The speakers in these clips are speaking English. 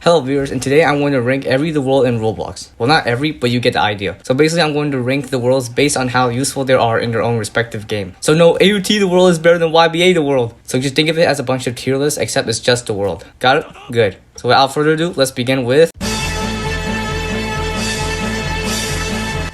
Hello viewers, and today I'm going to rank every the world in Roblox. Well, not every, but you get the idea. So basically I'm going to rank the worlds based on how useful they are in their own respective game. So no, AUT the world is better than YBA the world. So just think of it as a bunch of tier lists, except it's just the world. Got it? Good. So without further ado, let's begin with...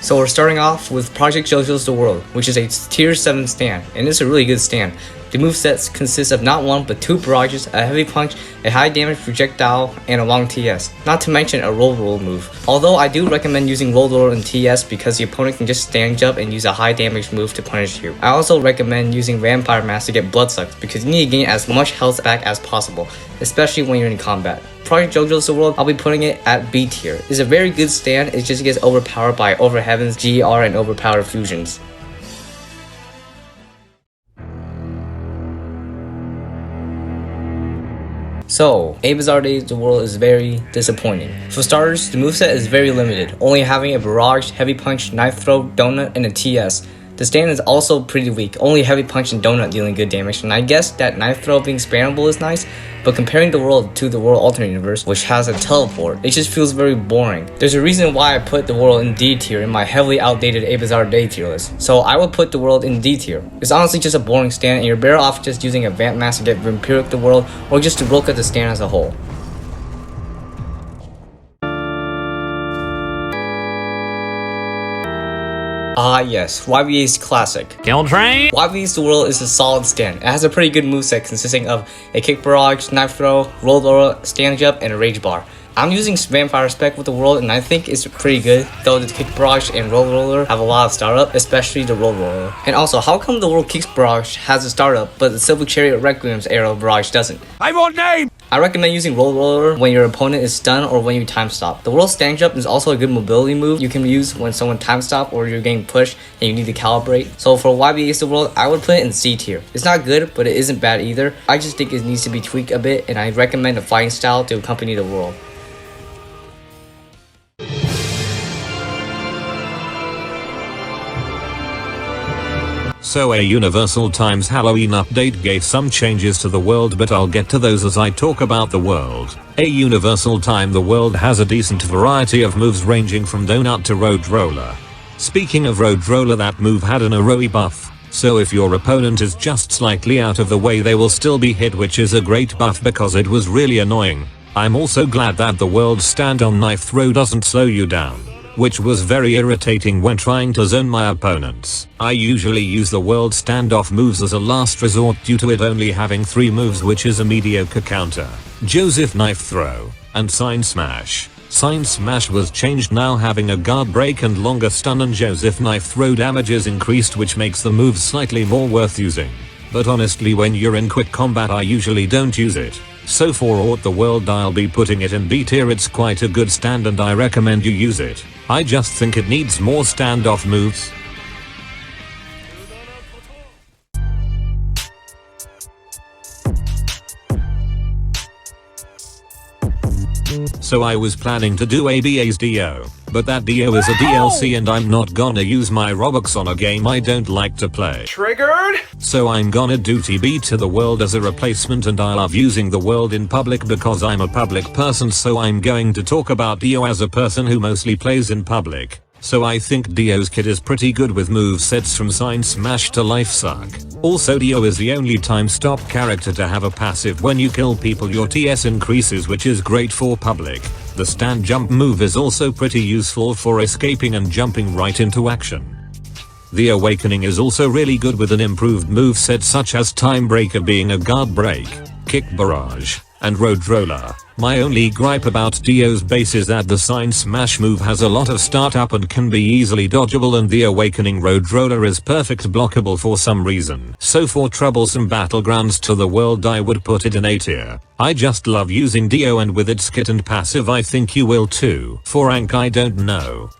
So we're starting off with Project Jojo's The World, which is a tier 7 stand, and it's a really good stand. The movesets consist of not one but two barrages, a heavy punch, a high damage projectile, and a long TS, not to mention a roll move. Although I do recommend using roll in TS because the opponent can just stand jump and use a high damage move to punish you. I also recommend using Vampire Mask to get blood sucked because you need to gain as much health back as possible, especially when you're in combat. Project Jojo's The World, I'll be putting it at B tier. It's a very good stand, it just gets overpowered by Over Heaven's GR and overpowered fusions. So, A Bizarre Days The World is very disappointing. For starters, the moveset is very limited, only having a barrage, heavy punch, knife throw, donut, and a TS. The stand is also pretty weak, only heavy punch and donut dealing good damage, and I guess that knife throw being spammable is nice, but comparing the world to the world alternate universe, which has a teleport, it just feels very boring. There's a reason why I put the world in D tier in my heavily outdated A Bizarre Day tier list, so I would put the world in D tier. It's honestly just a boring stand, and you're better off just using a Vamp Mask to get Vampiric the world, or just to look at the stand as a whole. Ah yes, YBA's classic. Kill Train! YBA's The World is a solid stand. It has a pretty good moveset consisting of a kick barrage, knife throw, roll, stand jump, and a rage bar. I'm using Vampire Spec with the world and I think it's pretty good, though the kick barrage and roller have a lot of startup, especially the roller. And also, how come the world kick barrage has a startup, but the Silver Chariot Requiem's arrow barrage doesn't? I want name! I recommend using roller when your opponent is stunned or when you time stop. The world stand jump is also a good mobility move you can use when someone time stop or you're getting pushed and you need to calibrate. So for YBA's The World, I would put it in C tier. It's not good, but it isn't bad either. I just think it needs to be tweaked a bit, and I recommend a fighting style to accompany the world. So a Universal Times Halloween update gave some changes to the world, but I'll get to those as I talk about the world. A Universal Time The World has a decent variety of moves ranging from donut to road roller. Speaking of road roller, that move had an AoE buff, so if your opponent is just slightly out of the way they will still be hit, which is a great buff because it was really annoying. I'm also glad that the world stand on knife throw doesn't slow you down, which was very irritating when trying to zone my opponents. I usually use the world standoff moves as a last resort due to it only having 3 moves, which is a mediocre counter, Joseph knife throw, and sign smash. Sign smash was changed, now having a guard break and longer stun, and Joseph knife throw damage is increased, which makes the move slightly more worth using. But honestly, when you're in quick combat I usually don't use it. So for Aught the World I'll be putting it in B tier. It's quite a good stand and I recommend you use it. I just think it needs more standoff moves. So I was planning to do ABA's DO, but that DO is a DLC and I'm not gonna use my Robux on a game I don't like to play. Triggered! So I'm gonna do TB to the world as a replacement, and I love using the world in public because I'm a public person, so I'm going to talk about Dio as a person who mostly plays in public. So I think Dio's kit is pretty good with movesets from Sign Smash to Life Suck. Also, Dio is the only time stop character to have a passive. When you kill people your TS increases, which is great for public. The stand jump move is also pretty useful for escaping and jumping right into action. The Awakening is also really good with an improved moveset such as Time Breaker being a guard break, kick barrage, and road roller. My only gripe about Dio's base is that the sign smash move has a lot of startup and can be easily dodgeable, and the Awakening road roller is perfect blockable for some reason. So for Troublesome Battlegrounds to the world I would put it in A tier. I just love using Dio, and with its kit and passive I think you will too. For rank I don't know.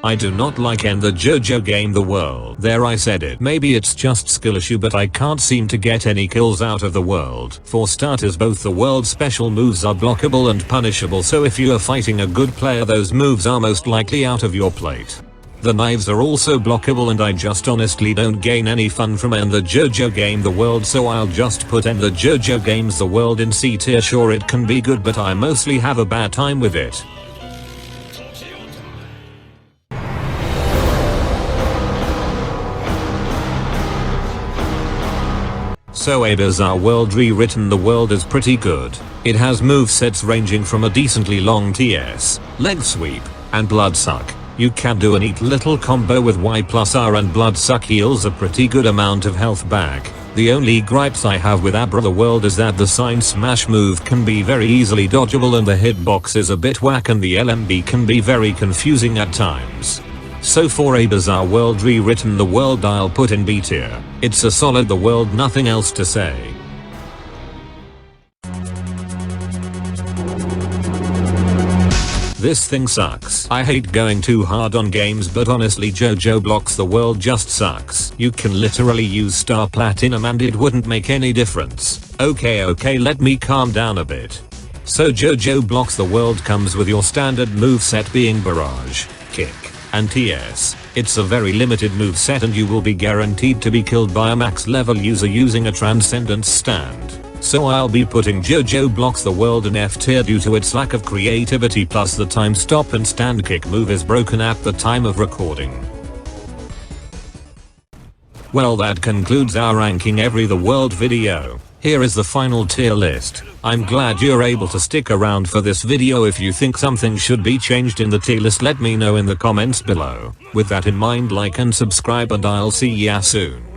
I do not like the Jojo game The World. There, I said it. Maybe it's just skill issue, but I can't seem to get any kills out of the world. For starters, both the world's special moves are blockable and punishable, so if you are fighting a good player those moves are most likely out of your plate. The knives are also blockable and I just honestly don't gain any fun from End the Jojo game the world, so I'll just put End the Jojo games the world in C tier. Sure, it can be good but I mostly have a bad time with it. So A Bizarre World Rewritten. The world is pretty good. It has movesets ranging from a decently long TS, leg sweep, and blood suck. You can do a neat little combo with Y plus R, and blood suck heals a pretty good amount of health back. The only gripes I have with Abra the World is that the sign smash move can be very easily dodgeable and the hitbox is a bit whack and the LMB can be very confusing at times. So for A Bizarre World Rewritten the world I'll put in B tier. It's a solid the world, nothing else to say. This thing sucks. I hate going too hard on games but honestly Jojo Blox the world just sucks. You can literally use Star Platinum and it wouldn't make any difference. Okay, let me calm down a bit. So Jojo Blox the world comes with your standard moveset being Barrage, Kick, and TS. It's a very limited moveset and you will be guaranteed to be killed by a max level user using a Transcendence stand. So I'll be putting Jojo Blox the world in F tier due to its lack of creativity, plus the time stop and stand kick move is broken at the time of recording. Well, that concludes our ranking every the world video. Here is the final tier list. I'm glad you're able to stick around for this video. If you think something should be changed in the tier list, let me know in the comments below. With that in mind, like and subscribe and I'll see ya soon.